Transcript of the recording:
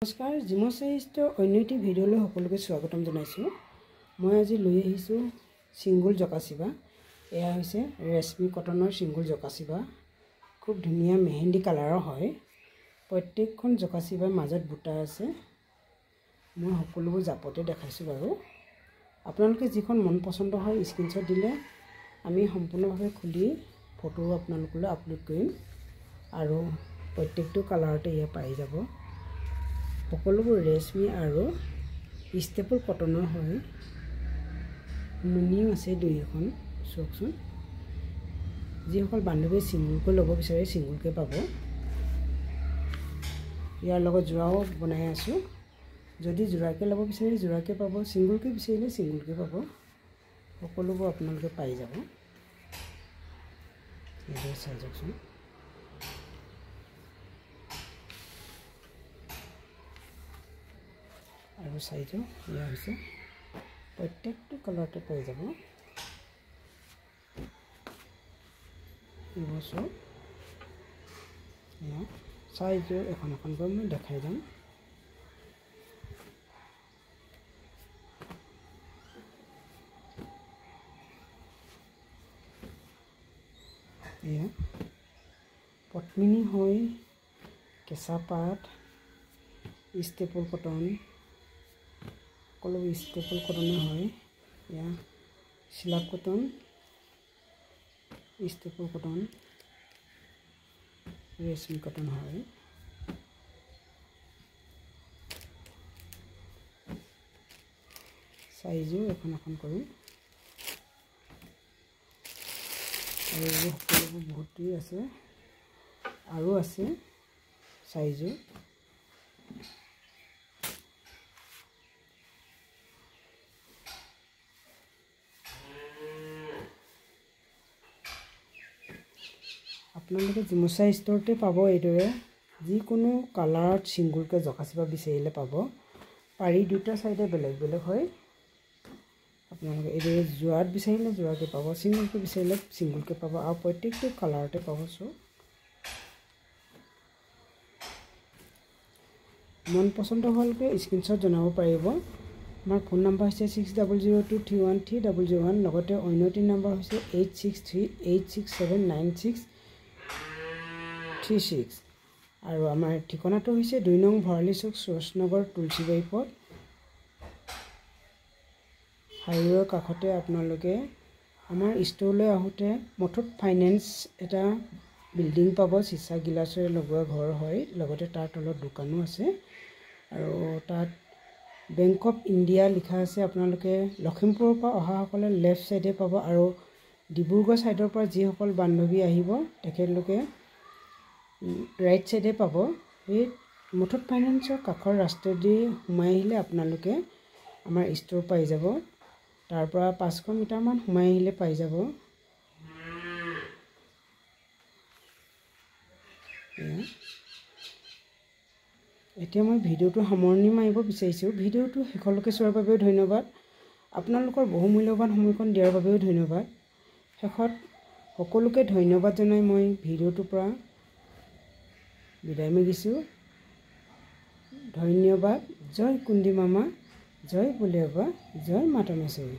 নমস্কাৰ জিমচাইষ্টৰ অন্য এটি ভিডিঅ'লৈ সকলোকে স্বাগতম জনাইছোঁ। মই আজি লৈ আহিছোঁ চিংগুল জকাচিবা। এয়া হৈছে ৰেশমি কটনৰ চিংগুল জকাচিবা। খুব ধুনীয়া মেহেন্দি কালাৰৰ হয়। প্ৰত্যেকখন জকাচিবাৰ মাজত বুটা আছে। মই সকলোবোৰ জাপতে দেখাইছোঁ বাৰু। আপোনালোকে যিখন মন পছন্দ হয় স্ক্ৰীনশ্বট দিলে আমি সম্পূৰ্ণভাৱে খুলি ফটো আপোনালোকলৈ আপলোড কৰিম আৰু প্ৰত্যেকটো কালাৰতে এয়া পাই যাব। সকলোবোৰ ৰেশমি আৰু ষ্টেপল কটনৰ হয়। নুনিও আছে দুই এখন চাওকচোন। যিসকল বান্ধৱীয়ে চিংগুলকৈ ল'ব বিচাৰে চিংগুলকৈ পাব। ইয়াৰ লগত যোৰাও বনাই আছোঁ। যদি যোৰাকৈ ল'ব বিচাৰে যোৰাকৈ পাব, চিংগুলকৈ বিচাৰিলে চিংগুলকৈ পাব। সকলোবোৰ আপোনালোকে পাই যাব। এইদৰে চাই যাওকচোন। আৰু চাইজো এয়া হৈছে প্ৰত্যেকটো কালাৰতে পাই যাব। এইবছৰ এয়া চাইজো এখন এখনকৈ মই দেখাই যাম। এয়া পদ্মিনী হয়, কেঁচা পাট, ষ্টেপল কটন, সকলো ষ্টেপল কটনে হয়। এয়া চিলাপ কটন, ষ্টেপল কটন, ৰেশমি কটন হয়। চাইজো এখন এখন কৰোঁ আৰু এইবোৰ সকলোবোৰ বহুতেই আছে আৰু আছে চাইজো। আপোনালোকে জিমচাই ষ্টৰতে পাব। এইদৰে যিকোনো কালাৰত চিংগুলকৈ জকাচিবা বিচাৰিলে পাব। পাৰি দুটা চাইডে বেলেগ বেলেগ হয়। আপোনালোকে এইদৰে যোৰাত বিচাৰিলে যোৰাকৈ পাব, চিংগুলকৈ বিচাৰিলে চিংগুলকৈ পাব আৰু প্ৰত্যেকটো কালাৰতে পাব। মন পচন্দ হোৱালৈকে স্ক্ৰীনশ্বট জনাব পাৰিব। আমাৰ ফোন নম্বৰ হৈছে 6002313001। লগতে অন্য এটি নম্বৰ হৈছে 8638679636 আৰু আমাৰ ঠিকনাটো হৈছে 2 নং ভৰালি চুক, সুৰজনগৰ, তুলসীবাৰী পথ, হাইৱেৰ কাষতে। আপোনালোকে আমাৰ ষ্ট'ৰলৈ আহোঁতে মুথুত ফাইনেন্স এটা বিল্ডিং পাব। চিচা গিলাচেৰে লগোৱা ঘৰ হয়। লগতে তাৰ তলত দোকানো আছে আৰু তাত বেংক অফ ইণ্ডিয়া লিখা আছে। আপোনালোকে লখিমপুৰৰ পৰা অহাসকলে লেফ্ট ছাইডে পাব আৰু ডিব্ৰুগড় ছাইডৰ পৰা যিসকল বান্ধৱী আহিব তেখেতলোকে ৰাইট ছাইডে পাব। এই মুথুত ফাইনেন্সৰ কাষৰ ৰাস্তাইদি সোমাই আহিলে আপোনালোকে আমাৰ ষ্ট'ৰ পাই যাব। তাৰ পৰা 500 মিটাৰমান সোমাই আহিলে পাই যাব। এতিয়া মই ভিডিঅ'টো সামৰণি মাৰিব বিচাৰিছোঁ। ভিডিঅ'টো শেষলৈকে চোৱাৰ বাবেও ধন্যবাদ। আপোনালোকৰ বহুমূল্যৱান সময়কণ দিয়াৰ বাবেও ধন্যবাদ। শেষত সকলোকে ধন্যবাদ জনাই মই ভিডিঅ'টোৰ পৰা বিদায় মাগিছোঁ। ধন্যবাদ। জয় কুন্দি মামা, জয় বুলিয়াবা, জয় মাতা মেচৰি।